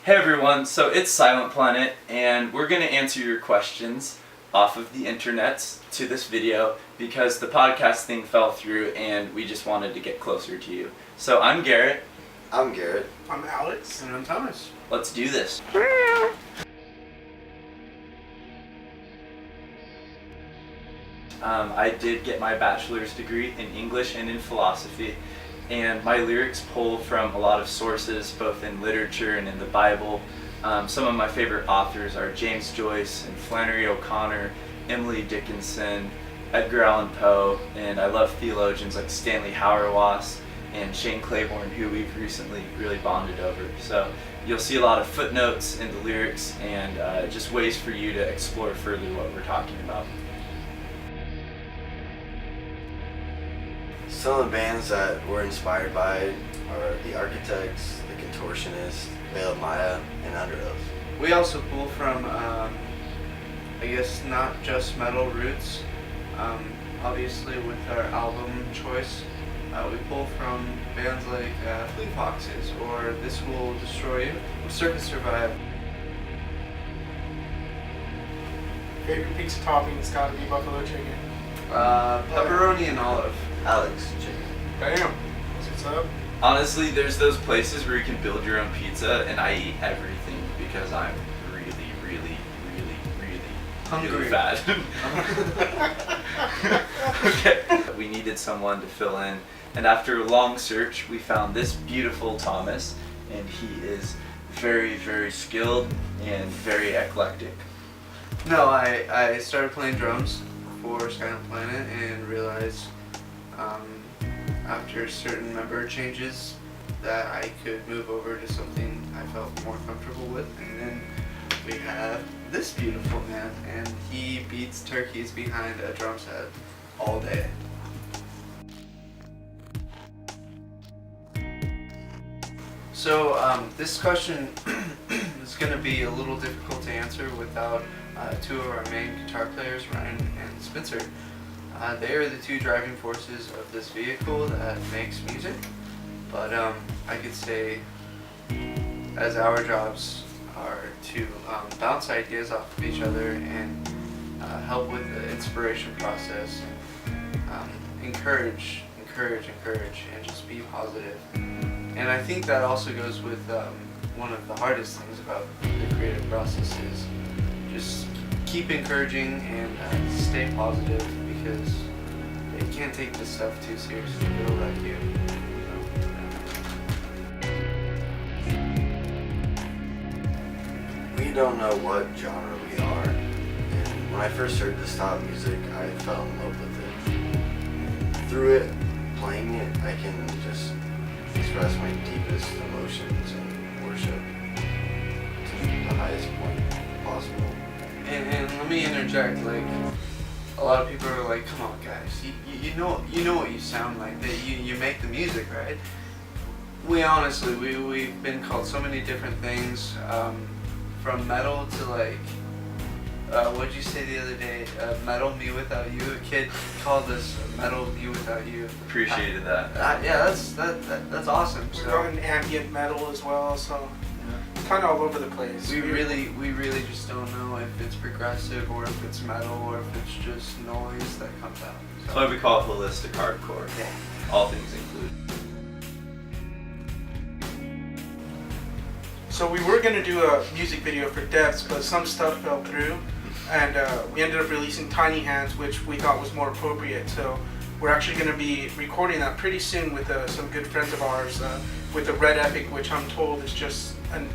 Hey everyone, so it's Silent Planet, and we're going to answer your questions off of the internets to this video because the podcast thing fell through and we just wanted to get closer to you. So I'm Garrett. I'm Garrett. I'm Alex. And I'm Thomas. Let's do this. I did get my bachelor's degree in English and in philosophy, and my lyrics pull from a lot of sources, both in literature and in the Bible. Some of my favorite authors are James Joyce and Flannery O'Connor, Emily Dickinson, Edgar Allan Poe, and I love theologians like Stanley Hauerwas and Shane Claiborne, who we've recently really bonded over. So you'll see a lot of footnotes in the lyrics and just ways for you to explore further what we're talking about. Some of the bands that we're inspired by are The Architects, The Contortionists, Veil of Maya, and Under Oath. We also pull from, I guess, not just metal roots. Obviously, with our album choice, we pull from bands like Fleet Foxes or This Will Destroy You, Circus Survive. Favorite pizza topping's gotta be buffalo chicken. Pepperoni and olive. Alex Chicken. Damn. That's what's up. Honestly, there's those places where you can build your own pizza, and I eat everything because I'm really Hungry. fat. Okay. We needed someone to fill in, and after a long search, we found this beautiful Thomas, and he is very skilled and very eclectic. No, I started playing drums for Silent Planet and realized after certain member changes that I could move over to something I felt more comfortable with, and then we have this beautiful man, and he beats turkeys behind a drum set all day. So this question is going to be a little difficult to answer without two of our main guitar players, Ryan and Spencer. They are the two driving forces of this vehicle that makes music, but I could say as our jobs are to bounce ideas off of each other and help with the inspiration process and encourage and just be positive. And I think that also goes with one of the hardest things about the creative process is just keep encouraging and stay positive, because you can't take this stuff too seriously. It'll wreck you. We don't know what genre we are, and when I first heard this style of music, I fell in love with it. And through it, playing it, I can just express my deepest emotions and worship to the highest point possible. And let me interject, like, a lot of people are like, come on guys, you know what you sound like, that you make the music, right? We honestly, we've been called so many different things, from metal to like, what'd you say the other day, metal me without you? A kid called us metal me without you. Appreciated that. Yeah, that's awesome. We're So going ambient metal as well, so kind of all over the place. we really just don't know if it's progressive or if it's metal or if it's just noise that comes out. That's why we call it holistic hardcore. Yeah. All things included. So we were gonna do a music video for Devs, but some stuff fell through, and we ended up releasing Tiny Hands, which we thought was more appropriate. So we're actually gonna be recording that pretty soon with some good friends of ours, with the Red Epic, which I'm told is just an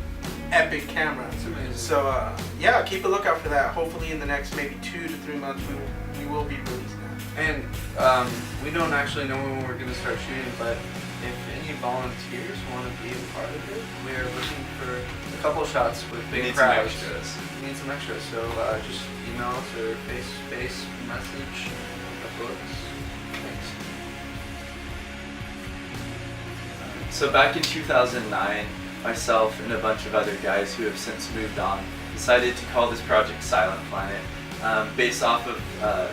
epic camera. It's amazing. So yeah, keep a lookout for that. Hopefully in the next maybe 2 to 3 months we will be releasing that. And we don't actually know when we're going to start shooting, but if any volunteers want to be a part of it, we are looking for a couple shots with We big need some crowds. extras. We need some extras, so just email us or face message the books. Thanks. So back in 2009, myself and a bunch of other guys who have since moved on decided to call this project Silent Planet, based off of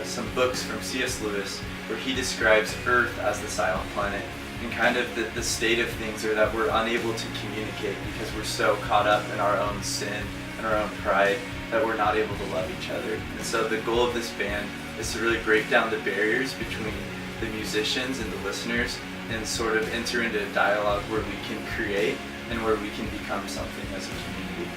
some books from C.S. Lewis, where he describes Earth as the silent planet and kind of the state of things are that we're unable to communicate because we're so caught up in our own sin and our own pride that we're not able to love each other. And so the goal of this band is to really break down the barriers between the musicians and the listeners and sort of enter into a dialogue where we can create and where we can become something as a community.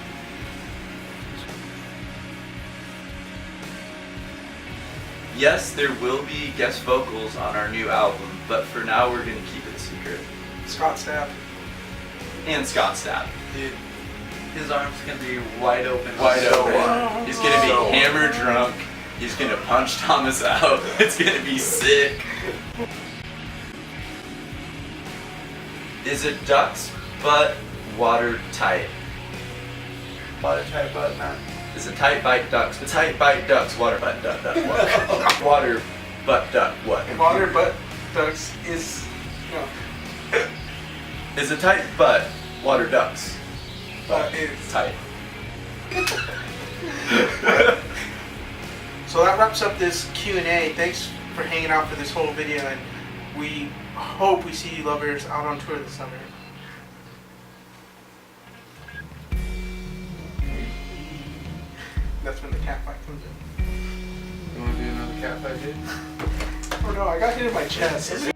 Yes, there will be guest vocals on our new album, but for now we're going to keep it a secret. Scott Stapp. And Scott Stapp. Dude, his arms gonna be wide open. Wide So open. wide. He's gonna be hammer drunk. He's gonna punch Thomas out. It's gonna be sick. Is a duck's butt watertight? Watertight butt, man. Is a tight bite ducks? A tight bite ducks. Water butt duck. Duck. What? Water butt duck. What? Water butt ducks is, you know, Is a tight butt water ducks? is. Tight. So that wraps up this Q&A. Thanks for hanging out for this whole video, and we hope we see you lovers out on tour this summer. That's when the cat fight comes in. You wanna do another cat fight, dude? Oh no, I got hit in my chest.